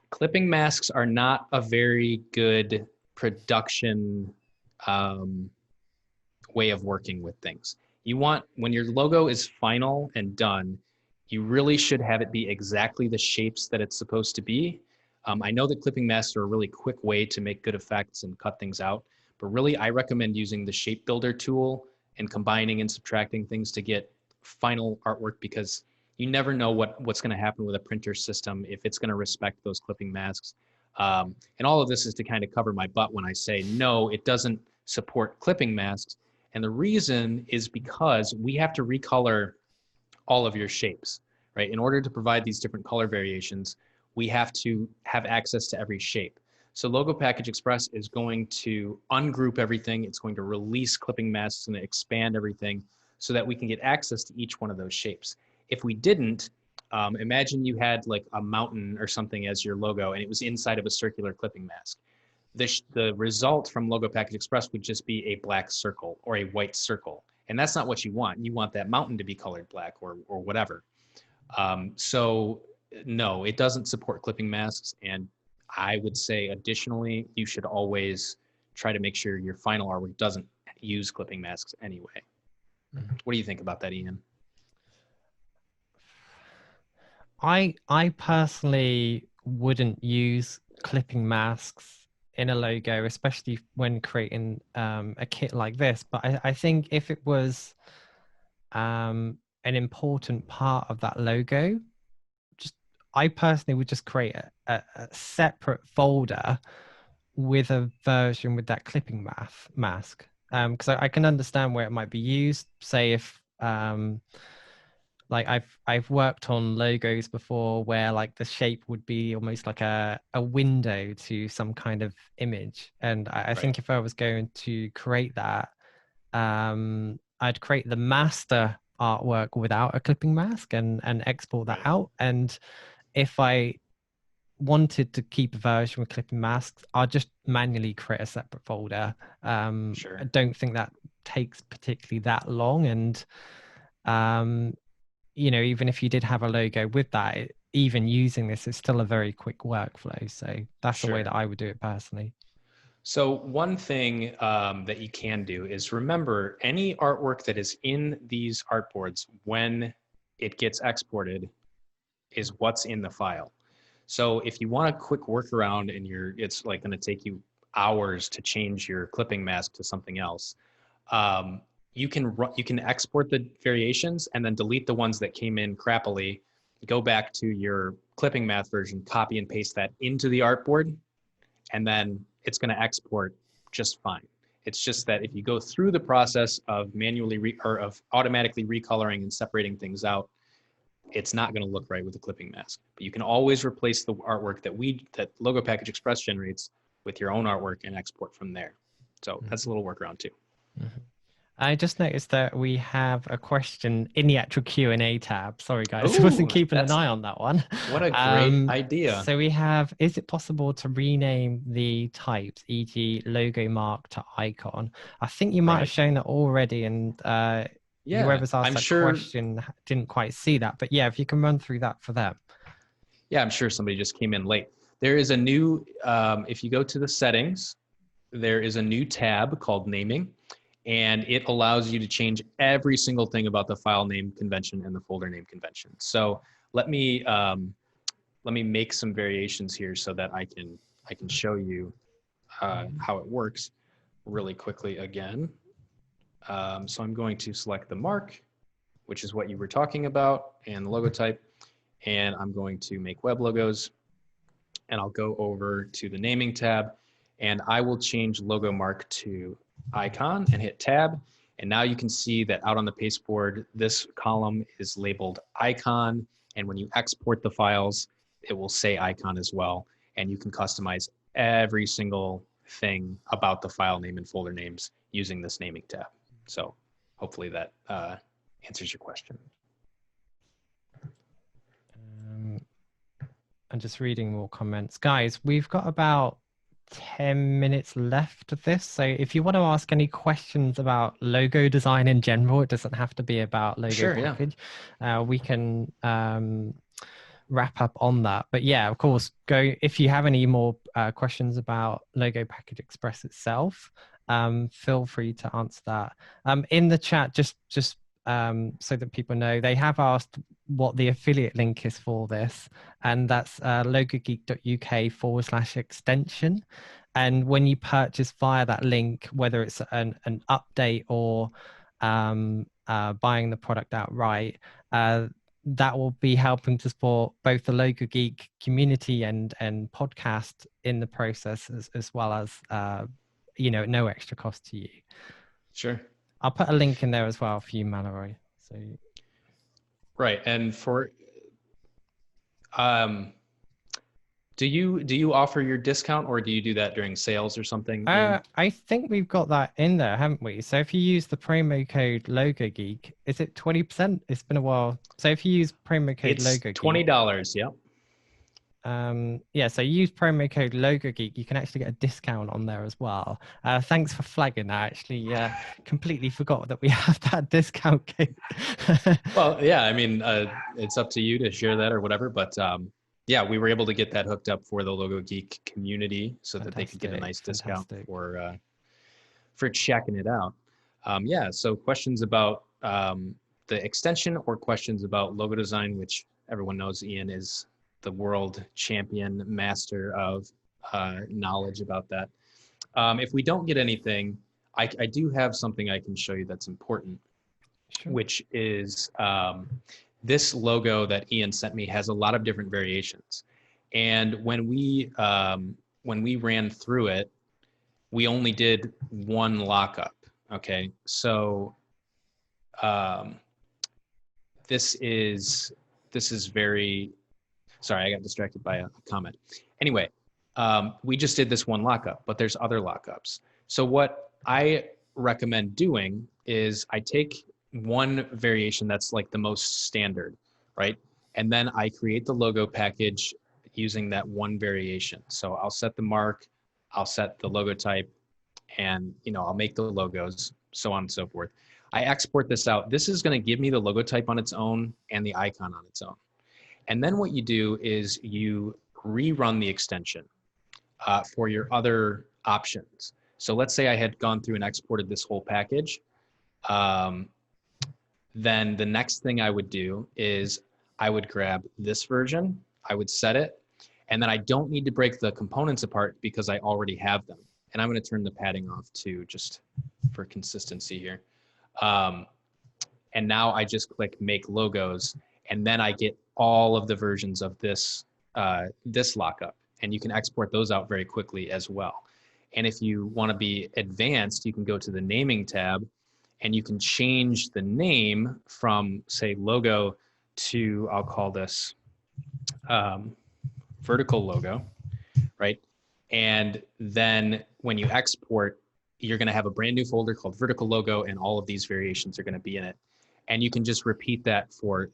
clipping masks are not a very good production way of working with things. You want, when your logo is final and done, you really should have it be exactly the shapes that it's supposed to be. I know that clipping masks are a really quick way to make good effects and cut things out, but really I recommend using the shape builder tool and combining and subtracting things to get final artwork, because you never know what's going to happen with a printer system, if it's going to respect those clipping masks. And all of this is to kind of cover my butt when I say, no, it doesn't support clipping masks. And the reason is because we have to recolor all of your shapes, right? In order to provide these different color variations, we have to have access to every shape. So Logo Package Express is going to ungroup everything. It's going to release clipping masks and expand everything so that we can get access to each one of those shapes. If we didn't, imagine you had like a mountain or something as your logo and it was inside of a circular clipping mask. The result from Logo Package Express would just be a black circle or a white circle. And that's not what you want. You want that mountain to be colored black or whatever. So no, it doesn't support clipping masks. And I would say additionally, you should always try to make sure your final artwork doesn't use clipping masks anyway. What do you think about that, Ian? I personally wouldn't use clipping masks in a logo, especially when creating a kit like this. But I think if it was an important part of that logo, I personally would just create a separate folder with a version with that clipping mask. Because I can understand where it might be used. Say if like I've worked on logos before where like the shape would be almost like a window to some kind of image. And I think if I was going to create that, I'd create the master artwork without a clipping mask and export that Right. out. And if I wanted to keep a version with clipping masks, I'll just manually create a separate folder. I Sure. don't think that takes particularly that long. And, um, even if you did have a logo with that, even using this is still a very quick workflow. So that's the way Sure. that I would do it personally. So one thing that you can do is remember any artwork that is in these artboards when it gets exported is what's in the file. So if you want a quick workaround and it's like going to take you hours to change your clipping mask to something else, um, you can export the variations and then delete the ones that came in crappily. Go back to your clipping mask version, copy and paste that into the artboard, and then it's going to export just fine. It's just that if you go through the process of or of automatically recoloring and separating things out, it's not going to look right with the clipping mask. But you can always replace the artwork that Logo Package Express generates with your own artwork and export from there. So that's a little workaround too. Mhm. I just noticed that we have a question in the actual Q&A tab. Sorry, guys, I wasn't Oh, keeping an that's eye on that one. what a great idea. So we have, is it possible to rename the types, e.g. logo mark to icon? I think you might have Right. shown that already, and Yeah, whoever's asked I'm that sure. question didn't quite see that. But yeah, if you can run through that for them. Yeah, I'm sure somebody just came in late. There is a new, if you go to the settings, there is a new tab called naming, and it allows you to change every single thing about the file name convention and the folder name convention. So let me make some variations here so that I can show you how it works really quickly again. So I'm going to select the mark, which is what you were talking about, and the logo type, and I'm going to make web logos, and I'll go over to the naming tab, and I will change logo mark to icon and hit tab. And now you can see that out on the pasteboard, this column is labeled icon. And when you export the files, it will say icon as well. And you can customize every single thing about the file name and folder names using this naming tab. So hopefully that answers your question. I'm just reading more comments. Guys, we've got about 10 minutes left of this. So if you want to ask any questions about logo design in general, it doesn't have to be about logo Sure, yeah. package. We can wrap up on that. But yeah, of course, go if you have any more questions about Logo Package Express itself, feel free to answer that. In the chat, just so that people know, they have asked what the affiliate link is for this, and that's logogeek.uk/extension. And when you purchase via that link, whether it's an update or buying the product outright, that will be helping to support both the Logo Geek community and podcast in the process, as well as no extra cost to you. Sure. I'll put a link in there as well for you, Mallory. So right, and for do you offer your discount, or do you do that during sales or something, Ian? I think we've got that in there, haven't we? So if you use the promo code Logo Geek, is it 20%? It's been a while. So if you use promo code It's Logo Geek, $20. Yeah. yeah, so use promo code Logo Geek, you can actually get a discount on there as well. Thanks for flagging that. Actually, completely forgot that we have that discount code. Well, yeah, I mean, it's up to you to share that or whatever, but yeah, we were able to get that hooked up for the Logo Geek community so that they could get a nice discount for checking it out. Yeah, so questions about the extension or questions about logo design, which everyone knows Ian is the world champion master of knowledge about that. If we don't get anything, I do have something I can show you that's important, Sure. which is this logo that Ian sent me has a lot of different variations. And when we ran through it, we only did one lockup. Okay, so this is very, sorry, I got distracted by a comment. Anyway, we just did this one lockup, but there's other lockups. So what I recommend doing is I take one variation that's like the most standard, right? And then I create the logo package using that one variation. So I'll set the mark, I'll set the logo type, and I'll make the logos, so on and so forth. I export this out. This is going to give me the logo type on its own and the icon on its own. And then what you do is you rerun the extension for your other options. So let's say I had gone through and exported this whole package. Then the next thing I would do is I would grab this version, I would set it, and then I don't need to break the components apart because I already have them. And I'm going to turn the padding off too, just for consistency here. And now I just click make logos, and then I get all of the versions of this lockup, and you can export those out very quickly as well. And if you want to be advanced, you can go to the naming tab, and you can change the name from, say, logo to, I'll call this vertical logo, right? And then when you export, you're going to have a brand new folder called vertical logo, and all of these variations are going to be in it. And you can just repeat that for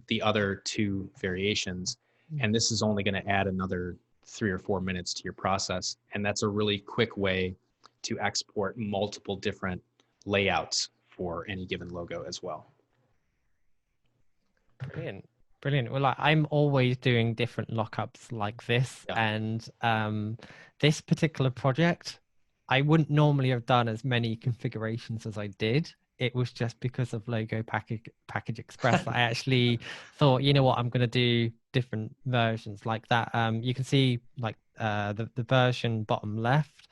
the other two variations. And this is only going to add another 3 or 4 minutes to your process. And that's a really quick way to export multiple different layouts for any given logo as well. Brilliant. Brilliant. Well, I'm always doing different lockups like this. Yeah. And this particular project, I wouldn't normally have done as many configurations as I did. It was just because of Logo Package Express that I actually thought, you know what, I'm going to do different versions like that. You can see like the version bottom left.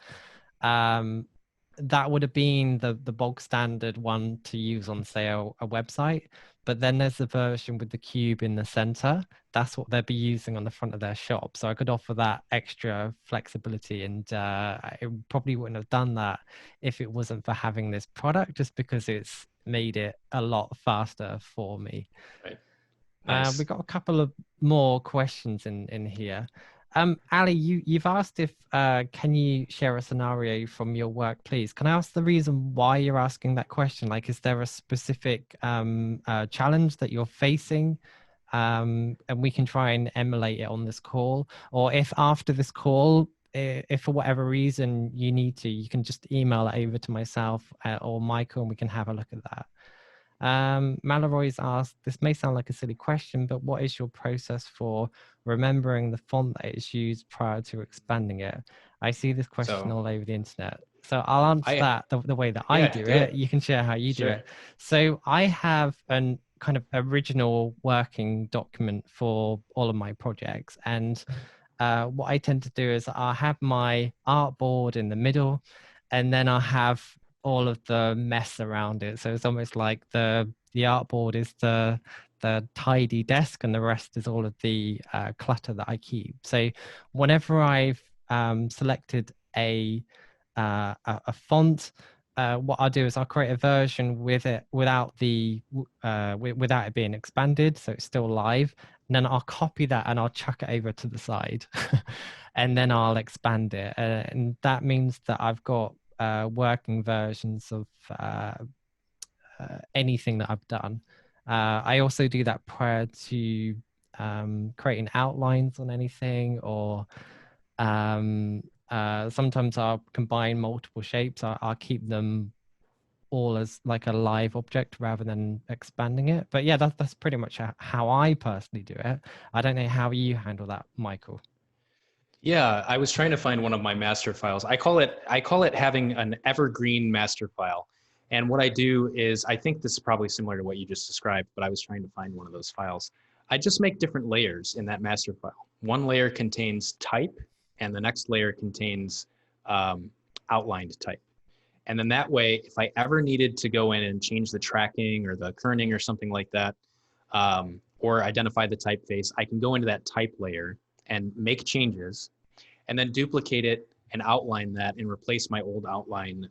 That would have been the bog standard one to use on, say, a website. But then there's the version with the cube in the center. That's what they'll be using on the front of their shop. So I could offer that extra flexibility. And I probably wouldn't have done that if it wasn't for having this product, just because it's made it a lot faster for me. Right. Nice. We've got a couple of more questions in here. Ali, you've asked if can you share a scenario from your work, please? Can I ask the reason why you're asking that question? Like, is there a specific challenge that you're facing? And we can try and emulate it on this call. Or if after this call, if for whatever reason you need to, you can just email it over to myself or Michael, and we can have a look at that. Mallory's asked, this may sound like a silly question, but what is your process for remembering the font that is used prior to expanding it? I see this question all over the internet. So I'll answer that the way that I do it. You can share how you do it. So I have an kind of original working document for all of my projects. And what I tend to do is I'll have my artboard in the middle, and then I'll have all of the mess around it. So it's almost like the artboard is the tidy desk, and the rest is all of the clutter that I keep. So whenever I've selected a font, what I'll do is I'll create a version with it without it being expanded, so it's still live. And then I'll copy that and I'll chuck it over to the side, and then I'll expand it. And that means that I've got working versions of anything that I've done. I also do that prior to creating outlines on anything, or sometimes I'll combine multiple shapes. I'll keep them all as like a live object rather than expanding it. But yeah, that's pretty much how I personally do it. I don't know how you handle that, Michael. Yeah, I was trying to find one of my master files. I call it having an evergreen master file. And what I do is, I think this is probably similar to what you just described, but I was trying to find one of those files. I just make different layers in that master file. One layer contains type, and the next layer contains outlined type. And then that way, if I ever needed to go in and change the tracking or the kerning or something like that, or identify the typeface, I can go into that type layer and make changes, and then duplicate it and outline that and replace my old outline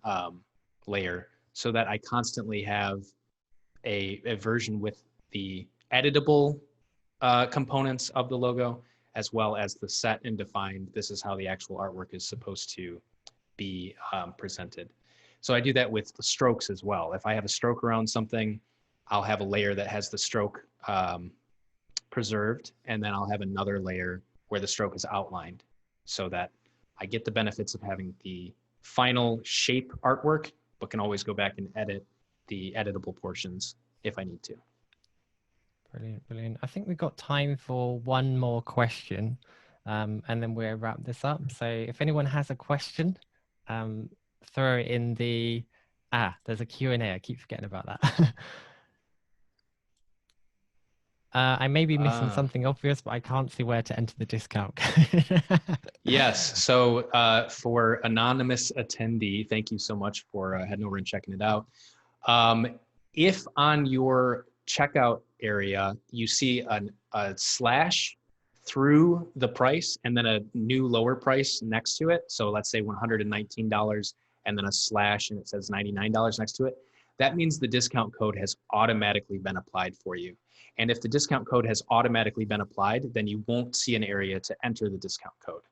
layer, so that I constantly have a version with the editable components of the logo, as well as the set and defined, this is how the actual artwork is supposed to be presented. So I do that with the strokes as well. If I have a stroke around something, I'll have a layer that has the stroke preserved, and then I'll have another layer where the stroke is outlined so that I get the benefits of having the final shape artwork, but can always go back and edit the editable portions if I need to. Brilliant, brilliant. I think we've got time for one more question, and then we'll wrap this up. So if anyone has a question, throw it in the, there's a Q&A. I keep forgetting about that. I may be missing something obvious, but I can't see where to enter the discount code. Yes. So for anonymous attendee, thank you so much for heading over and checking it out. If on your checkout area you see a slash through the price and then a new lower price next to it, so let's say $119 and then a slash and it says $99 next to it, that means the discount code has automatically been applied for you. And if the discount code has automatically been applied, then you won't see an area to enter the discount code.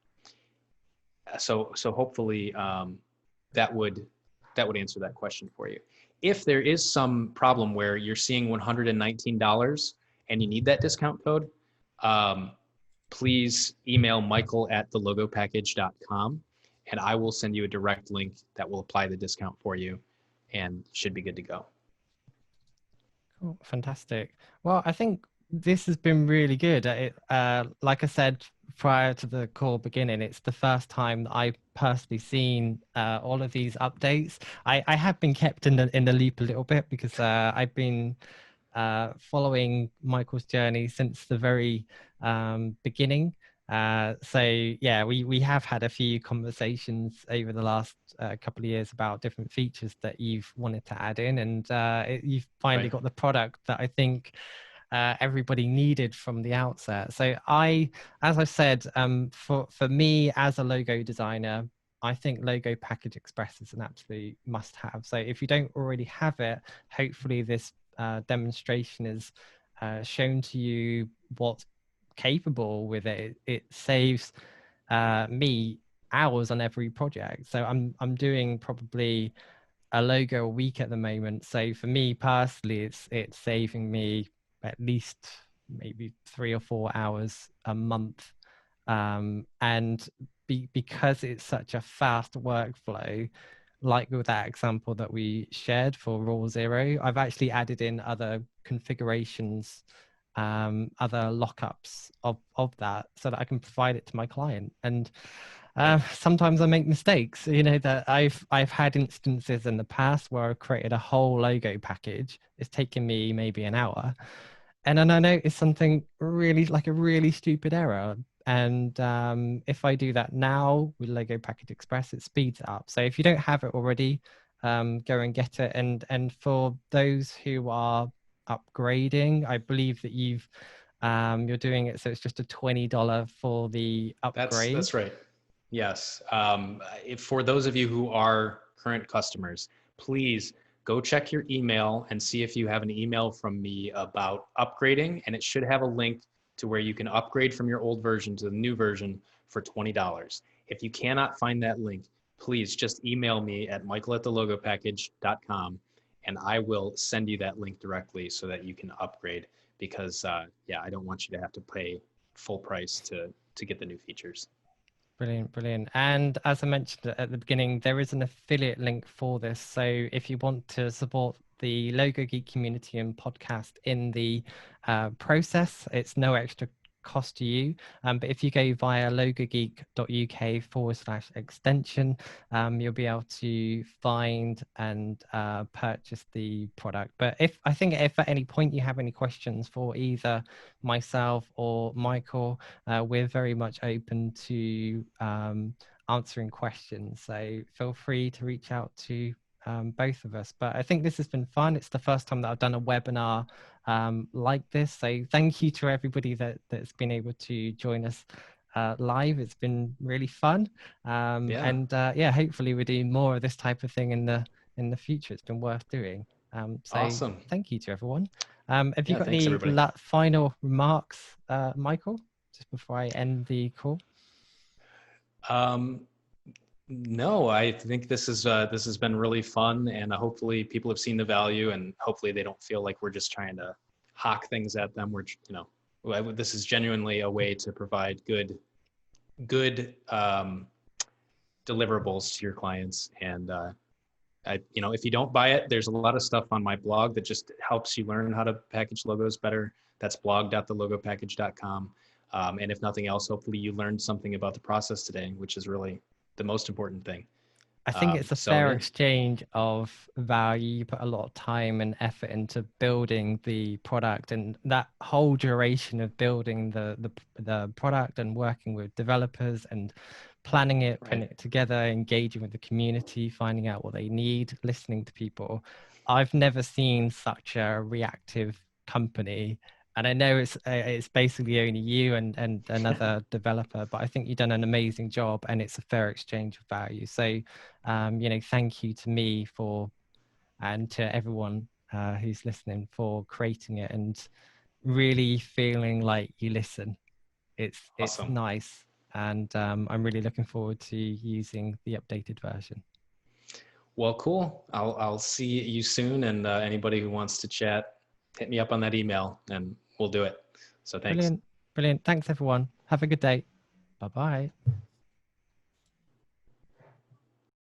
So hopefully that would answer that question for you. If there is some problem where you're seeing $119 and you need that discount code, please email michael@thelogopackage.com and I will send you a direct link that will apply the discount for you and should be good to go. Cool. Fantastic. Well, I think this has been really good. Like I said prior to the call beginning, it's the first time that I've personally seen all of these updates. I have been kept in the loop a little bit because I've been following Michael's journey since the very beginning. So yeah, we have had a few conversations over the last couple of years about different features that you've wanted to add in, and you've finally got the product that I think everybody needed from the outset. So as I said, for me as a logo designer, I think Logo Package Express is an absolute must-have. So if you don't already have it, hopefully this demonstration is shown to you what's capable with it. It saves me hours on every project. So I'm doing probably a logo a week at the moment. So for me personally, it's saving me at least maybe 3 or 4 hours a month. And because it's such a fast workflow, like with that example that we shared for Raw Zero, I've actually added in other configurations, other lockups of that so that I can provide it to my client. And sometimes I make mistakes, that I've had instances in the past where I've created a whole logo package. It's taken me maybe an hour. And then I noticed something really like a really stupid error. And if I do that now with Logo Package Express, it speeds it up. So if you don't have it already, go and get it. And for those who are upgrading, I believe that you're doing it so it's just a $20 for the upgrade. That's right. Yes. For those of you who are current customers, please go check your email and see if you have an email from me about upgrading, and it should have a link to where you can upgrade from your old version to the new version for $20. If you cannot find that link, please just email me at michael@thelogopackage.com and I will send you that link directly so that you can upgrade, because yeah, I don't want you to have to pay full price to get the new features. Brilliant, brilliant. And as I mentioned at the beginning, there is an affiliate link for this. So if you want to support the Logo Geek community and podcast in the process, it's no extra cost to you. But if you go via logogeek.uk/extension, you'll be able to find and purchase the product. But if at any point you have any questions for either myself or Michael, we're very much open to answering questions. So feel free to reach out to both of us. But I think this has been fun. It's the first time that I've done a webinar like this. So thank you to everybody that's been able to join us live. It's been really fun. And yeah, hopefully we're doing more of this type of thing in the future. It's been worth doing. So awesome. Thank you to everyone. Have you got thanks, any final remarks, Michael, just before I end the call? No, I think this has been really fun, and hopefully people have seen the value, and hopefully they don't feel like we're just trying to hawk things at them. We're, this is genuinely a way to provide good deliverables to your clients. And if you don't buy it, there's a lot of stuff on my blog that just helps you learn how to package logos better. That's blog.thelogopackage.com. And if nothing else, hopefully you learned something about the process today, which is really the most important thing. I think it's a So fair yeah, exchange of value. You put a lot of time and effort into building the product, and that whole duration of building the product and working with developers and planning it, putting right. it together, engaging with the community, finding out what they need, listening to people. I've never seen such a reactive company. And I know it's basically only you and another developer, but I think you've done an amazing job, and it's a fair exchange of value. So thank you to me for, and to everyone who's listening, for creating it and really feeling like you listen. It's Awesome. nice, and I'm really looking forward to using the updated version. Well, cool. I'll see you soon, and anybody who wants to chat, hit me up on that email, and we'll do it. So thanks. Brilliant, brilliant. Thanks everyone. Have a good day. Bye bye.